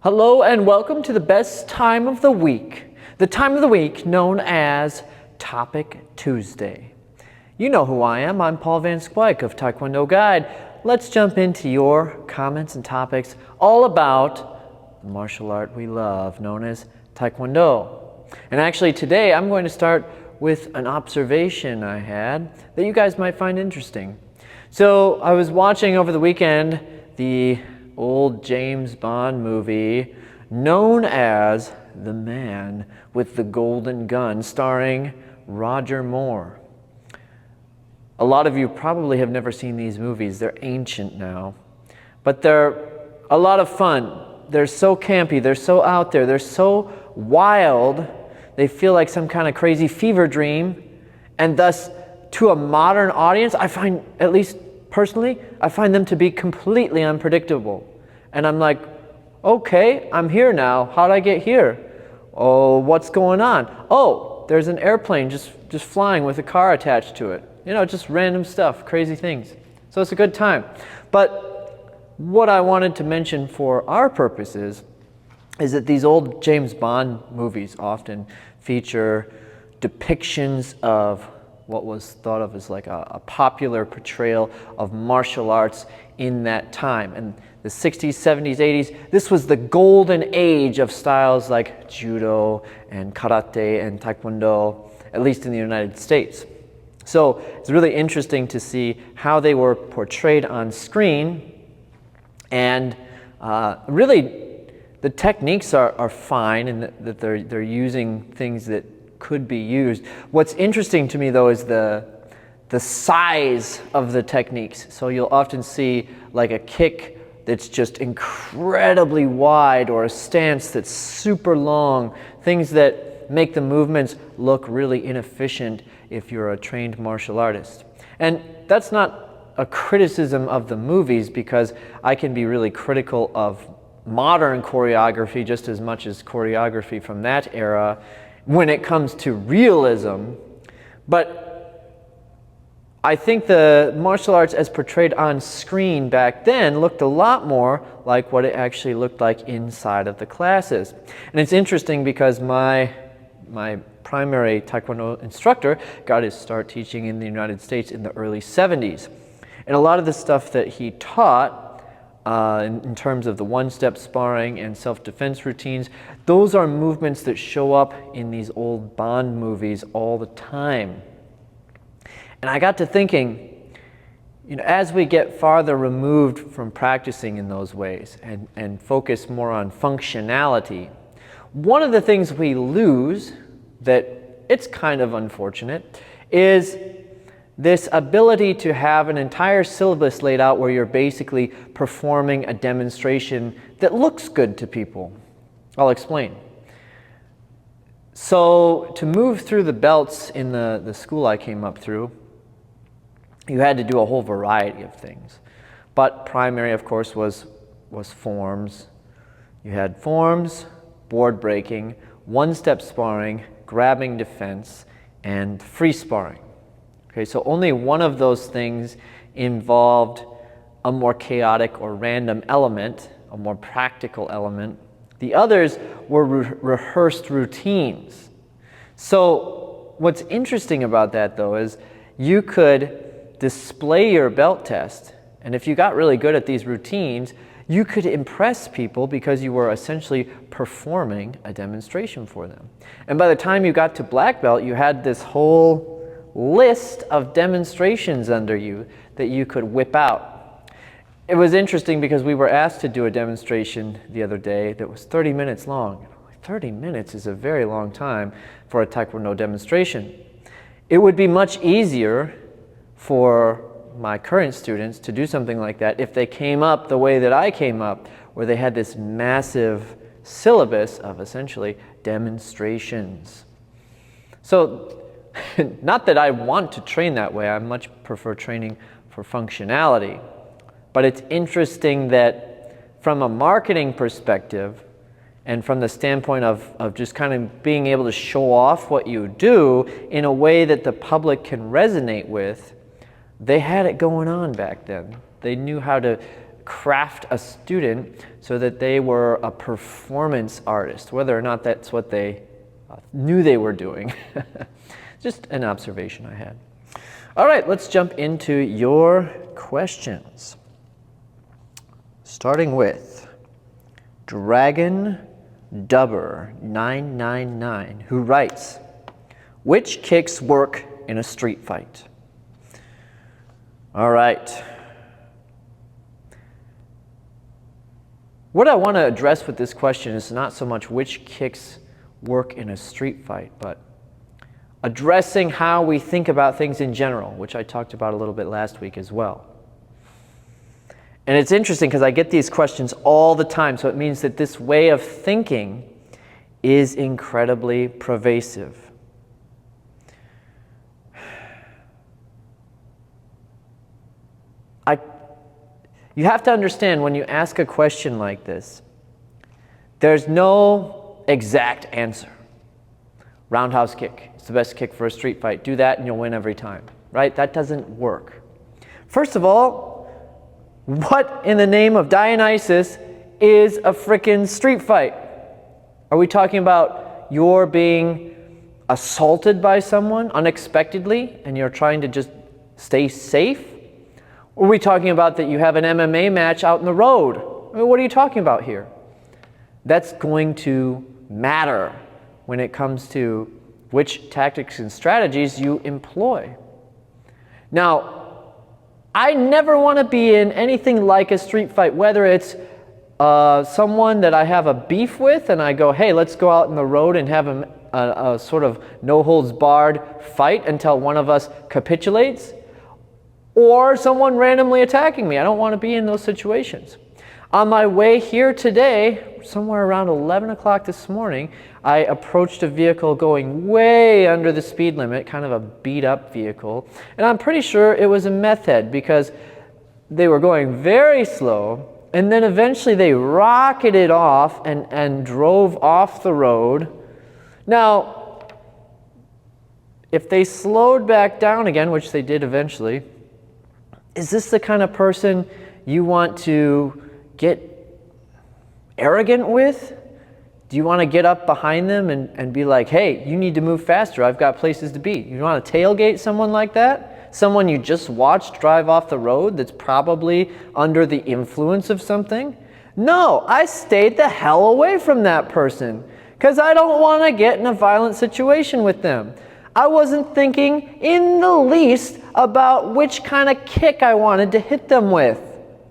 Hello and welcome to the best time of the week. The time of the week known as Topic Tuesday. You know who I am. I'm Paul Van Squike of Taekwondo Guide. Let's jump into your comments and topics all about the martial art we love known as Taekwondo. And actually today I'm going to start with an observation I had that you guys might find interesting. So I was watching over the weekend the old James Bond movie known as The Man with the Golden Gun, starring Roger Moore. A lot of you probably have never seen these movies. They're ancient now, but they're a lot of fun. They're so campy, they're so out there, they're so wild, they feel like some kind of crazy fever dream, and thus to a modern audience, I find, at least personally, I find them to be completely unpredictable. And I'm like, okay, I'm here now. How'd I get here? Oh, what's going on? Oh, there's an airplane just flying with a car attached to it. You know, just random stuff, crazy things. So it's a good time. But what I wanted to mention for our purposes is that these old James Bond movies often feature depictions of what was thought of as like a popular portrayal of martial arts in that time. And the 60s, 70s, 80s, this was the golden age of styles like judo and karate and taekwondo, at least in the United States. So it's really interesting to see how they were portrayed on screen. And really, the techniques are fine, and that they're using things that could be used. What's interesting to me though is the size of the techniques. So you'll often see like a kick that's just incredibly wide, or a stance that's super long, things that make the movements look really inefficient if you're a trained martial artist. And that's not a criticism of the movies, because I can be really critical of modern choreography just as much as choreography from that era when it comes to realism. But I think the martial arts as portrayed on screen back then looked a lot more like what it actually looked like inside of the classes. And it's interesting because my primary Taekwondo instructor got his start teaching in the United States in the early 70s. And a lot of the stuff that he taught in terms of the one-step sparring and self-defense routines, those are movements that show up in these old Bond movies all the time. And I got to thinking, you know, as we get farther removed from practicing in those ways and focus more on functionality, one of the things we lose, that it's kind of unfortunate, is this ability to have an entire syllabus laid out where you're basically performing a demonstration that looks good to people. I'll explain. So to move through the belts in the school I came up through, you had to do a whole variety of things. But primary, of course, was forms. You had forms, board breaking, one-step sparring, grabbing defense, and free sparring. Okay, so only one of those things involved a more chaotic or random element, a more practical element. The others were rehearsed routines. So what's interesting about that though is you could display your belt test, and if you got really good at these routines, you could impress people because you were essentially performing a demonstration for them. And by the time you got to black belt, you had this whole list of demonstrations under you that you could whip out. It was interesting because we were asked to do a demonstration the other day that was 30 minutes long. 30 minutes is a very long time for a Taekwondo demonstration. It would be much easier for my current students to do something like that if they came up the way that I came up, where they had this massive syllabus of essentially demonstrations. So not that I want to train that way, I much prefer training for functionality. But it's interesting that from a marketing perspective and from the standpoint of just kind of being able to show off what you do in a way that the public can resonate with, they had it going on back then. They knew how to craft a student so that they were a performance artist, whether or not that's what they knew they were doing. Just an observation I had. All right, let's jump into your questions. Starting with Dragon Dubber 999, who writes, which kicks work in a street fight? All right. What I want to address with this question is not so much which kicks work in a street fight, but addressing how we think about things in general, which I talked about a little bit last week as well. And it's interesting because I get these questions all the time, so it means that this way of thinking is incredibly pervasive. You have to understand when you ask a question like this, there's no exact answer. Roundhouse kick, it's the best kick for a street fight. Do that and you'll win every time, right? That doesn't work. First of all, what in the name of Dionysus is a frickin' street fight? Are we talking about you're being assaulted by someone unexpectedly and you're trying to just stay safe? Or are we talking about that you have an MMA match out in the road? I mean, what are you talking about here? That's going to matter when it comes to which tactics and strategies you employ. Now, I never want to be in anything like a street fight, whether it's someone that I have a beef with and I go, hey, let's go out in the road and have a sort of no-holds-barred fight until one of us capitulates, or someone randomly attacking me. I don't want to be in those situations. On my way here today, somewhere around 11 o'clock this morning, I approached a vehicle going way under the speed limit, kind of a beat-up vehicle, and I'm pretty sure it was a meth head because they were going very slow, and then eventually they rocketed off and drove off the road. Now, if they slowed back down again, which they did eventually, is this the kind of person you want to get arrogant with? Do you want to get up behind them and be like, hey, you need to move faster, I've got places to be? You want to tailgate someone like that? Someone you just watched drive off the road that's probably under the influence of something? No, I stayed the hell away from that person because I don't want to get in a violent situation with them. I wasn't thinking in the least about which kind of kick I wanted to hit them with,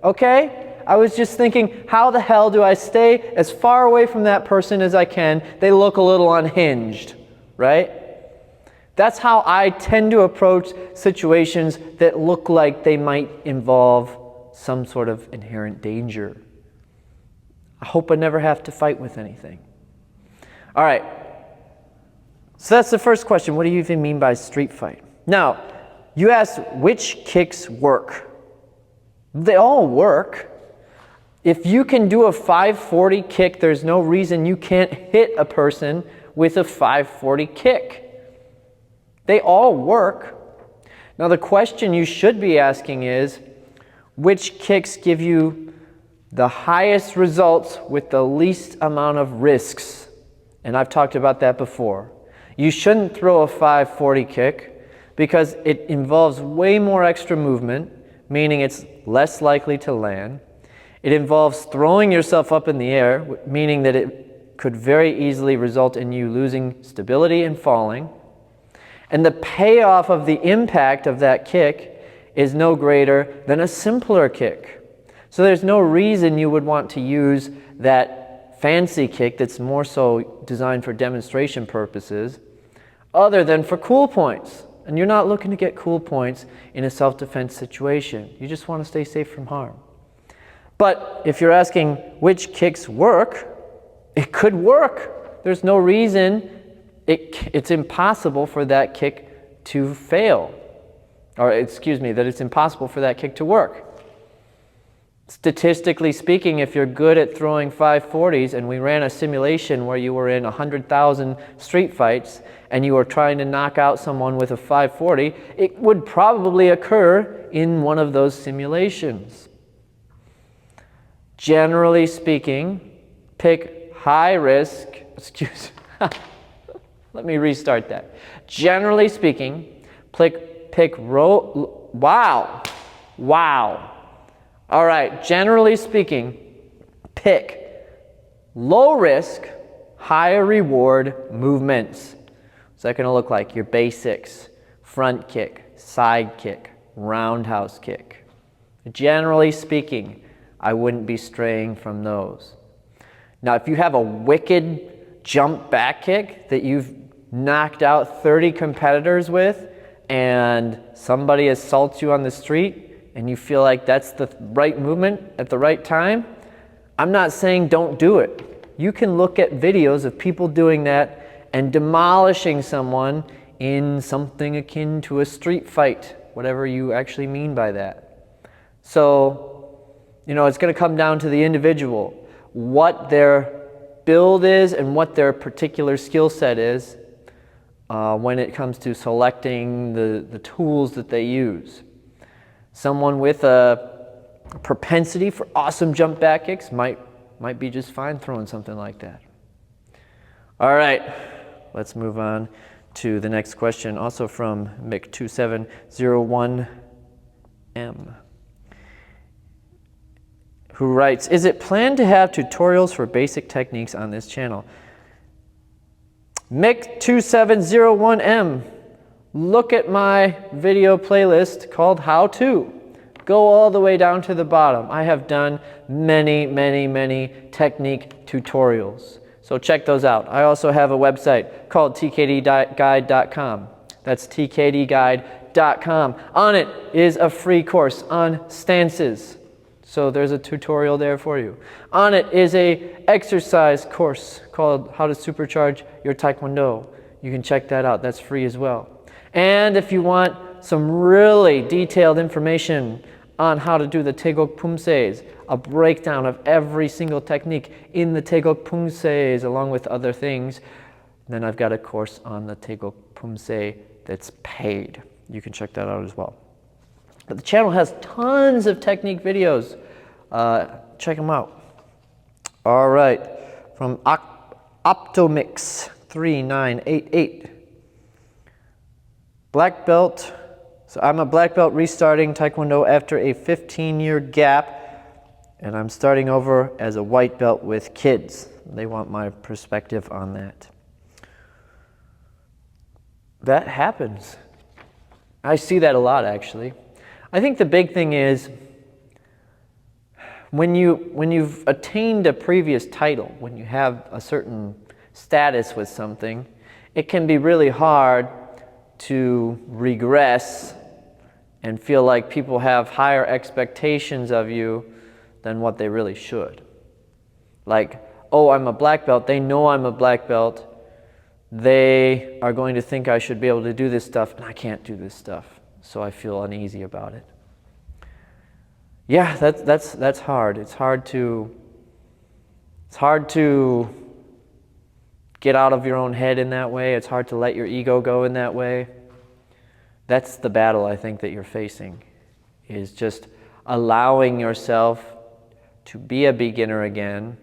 okay? I was just thinking, how the hell do I stay as far away from that person as I can? They look a little unhinged, right? That's how I tend to approach situations that look like they might involve some sort of inherent danger. I hope I never have to fight with anything. All right. So that's the first question. What do you even mean by street fight? Now, you asked which kicks work. They all work. If you can do a 540 kick, there's no reason you can't hit a person with a 540 kick. They all work. Now, the question you should be asking is, which kicks give you the highest results with the least amount of risks? And I've talked about that before. You shouldn't throw a 540 kick because it involves way more extra movement, meaning it's less likely to land. It involves throwing yourself up in the air, meaning that it could very easily result in you losing stability and falling. And the payoff of the impact of that kick is no greater than a simpler kick. So there's no reason you would want to use that fancy kick that's more so designed for demonstration purposes other than for cool points. And you're not looking to get cool points in a self-defense situation. You just want to stay safe from harm. But if you're asking which kicks work, it could work. There's no reason it's impossible for that kick to fail. Or excuse me, that it's impossible for that kick to work. Statistically speaking, if you're good at throwing 540s, and we ran a simulation where you were in 100,000 street fights and you were trying to knock out someone with a 540, it would probably occur in one of those simulations. Generally speaking, pick high risk, let me restart that. Generally speaking, wow. All right, generally speaking, pick low risk, higher reward movements. What's that gonna look like? Your basics, front kick, side kick, roundhouse kick. Generally speaking, I wouldn't be straying from those. Now, if you have a wicked jump back kick that you've knocked out 30 competitors with and somebody assaults you on the street and you feel like that's the right movement at the right time, I'm not saying don't do it. You can look at videos of people doing that and demolishing someone in something akin to a street fight, whatever you actually mean by that. So, it's going to come down to the individual, what their build is and what their particular skill set is when it comes to selecting the tools that they use. Someone with a propensity for awesome jump back kicks might be just fine throwing something like that. All right, let's move on to the next question, also from Mick2701M. who writes, is it planned to have tutorials for basic techniques on this channel? Mick2701M, look at my video playlist called How To. Go all the way down to the bottom. I have done many technique tutorials. So check those out. I also have a website called tkdguide.com. That's tkdguide.com. On it is a free course on stances. So there's a tutorial there for you. On it is a exercise course called How to Supercharge Your Taekwondo. You can check that out. That's free as well. And if you want some really detailed information on how to do the Taegok Pumseis, a breakdown of every single technique in the Taegok Pumseis along with other things, then I've got a course on the Taegok Pumsei that's paid. You can check that out as well. But the channel has tons of technique videos. Check them out. All right, from Optomix3988. Black belt. So I'm a black belt restarting Taekwondo after a 15-year gap, and I'm starting over as a white belt with kids. They want my perspective on that. That happens. I see that a lot, actually. I think the big thing is when you've attained a previous title, when you have a certain status with something, it can be really hard to regress and feel like people have higher expectations of you than what they really should. Like, oh, I'm a black belt. They know I'm a black belt. They are going to think I should be able to do this stuff, and I can't do this stuff. So I feel uneasy about it. Yeah, that's hard. It's hard to get out of your own head in that way. It's hard to let your ego go in that way. That's the battle I think that you're facing, is just allowing yourself to be a beginner again,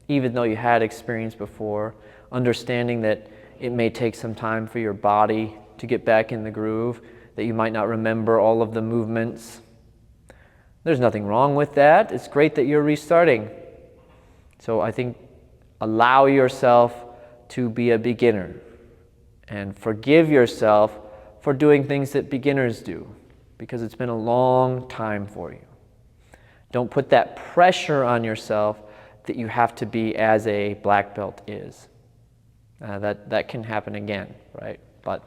even though you had experience before, understanding that it may take some time for your body to get back in the groove, that you might not remember all of the movements. There's nothing wrong with that. It's great that you're restarting. So I think allow yourself to be a beginner and forgive yourself for doing things that beginners do, because it's been a long time for you. Don't put that pressure on yourself that you have to be as a black belt is. That can happen again, right? But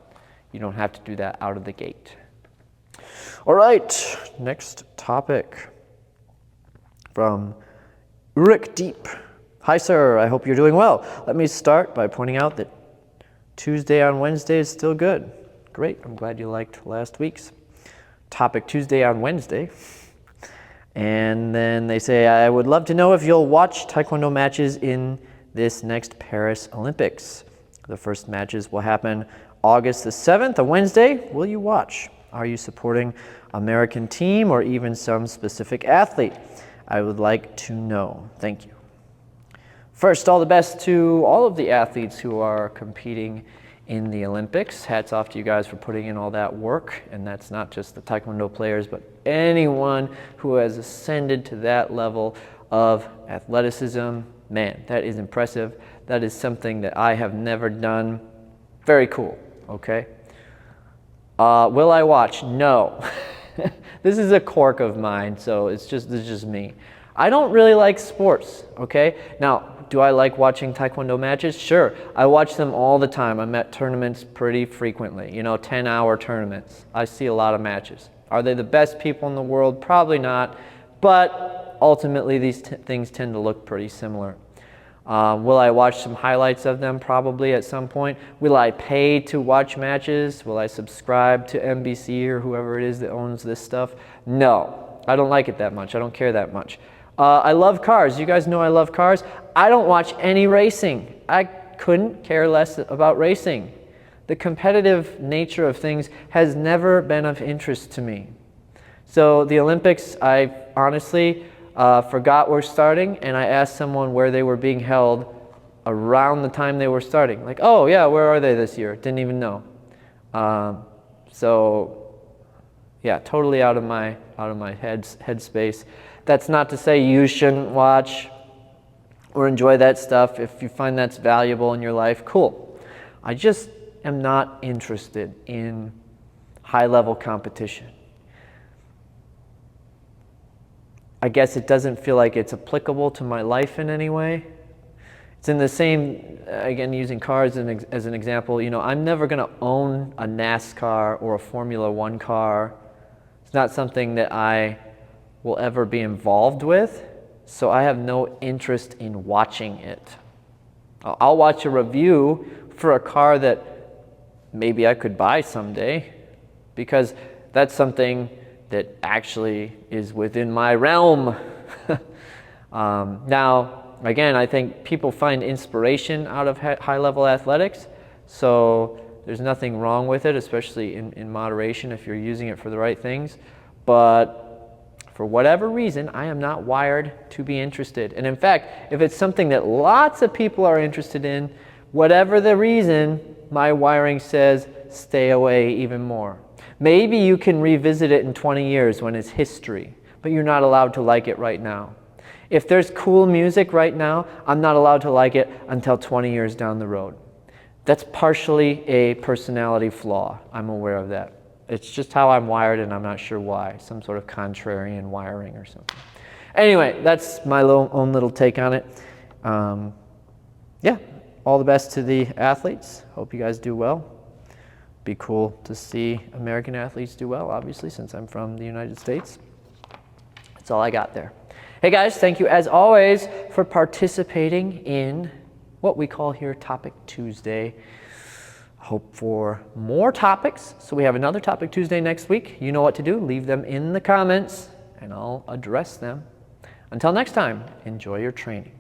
you don't have to do that out of the gate. All right, next topic from Urik Deep. Hi, sir. I hope you're doing well. Let me start by pointing out that Tuesday on Wednesday is still good. Great. I'm glad you liked last week's topic, Tuesday on Wednesday. And then they say, I would love to know if you'll watch Taekwondo matches in this next Paris Olympics. The first matches will happen August the 7th, a Wednesday. Will you watch? Are you supporting American team or even some specific athlete? I would like to know. Thank you. First, all the best to all of the athletes who are competing in the Olympics. Hats off to you guys for putting in all that work. And that's not just the Taekwondo players, but anyone who has ascended to that level of athleticism. Man, that is impressive. That is something that I have never done. Very cool, okay? Will I watch? No. This is a quirk of mine, so this is just me. I don't really like sports, okay? Now, do I like watching Taekwondo matches? Sure. I watch them all the time. I'm at tournaments pretty frequently, 10-hour tournaments. I see a lot of matches. Are they the best people in the world? Probably not, but ultimately these things tend to look pretty similar. Will I watch some highlights of them? Probably at some point. Will I pay to watch matches? Will I subscribe to NBC or whoever it is that owns this stuff? No, I don't like it that much. I don't care that much. I love cars. You guys know I love cars. I don't watch any racing. I couldn't care less about racing. The competitive nature of things has never been of interest to me. So the Olympics, I honestly forgot we're starting, and I asked someone where they were being held around the time they were starting. Like, oh yeah, where are they this year? Didn't even know. So yeah, totally out of my headspace. That's not to say you shouldn't watch or enjoy that stuff. If you find that's valuable in your life, cool. I just am not interested in high-level competition. I guess it doesn't feel like it's applicable to my life in any way. It's in the same, again, using cars as an example, I'm never going to own a NASCAR or a Formula One car. It's not something that I will ever be involved with, so I have no interest in watching it. I'll watch a review for a car that maybe I could buy someday, because that's something that actually is within my realm. Now, again, I think people find inspiration out of high-level athletics, so there's nothing wrong with it, especially in moderation if you're using it for the right things. But for whatever reason, I am not wired to be interested. And in fact, if it's something that lots of people are interested in, whatever the reason, my wiring says stay away even more. Maybe you can revisit it in 20 years when it's history, but you're not allowed to like it right now. If there's cool music right now, I'm not allowed to like it until 20 years down the road. That's partially a personality flaw. I'm aware of that. It's just how I'm wired, and I'm not sure why. Some sort of contrarian wiring or something. Anyway, that's my own little take on it. Yeah, all the best to the athletes. Hope you guys do well. Be cool to see American athletes do well, obviously, since I'm from the United States. That's all I got there. Hey guys, thank you as always for participating in what we call here Topic Tuesday. Hope for more topics. So we have another Topic Tuesday next week. You know what to do. Leave them in the comments and I'll address them. Until next time, enjoy your training.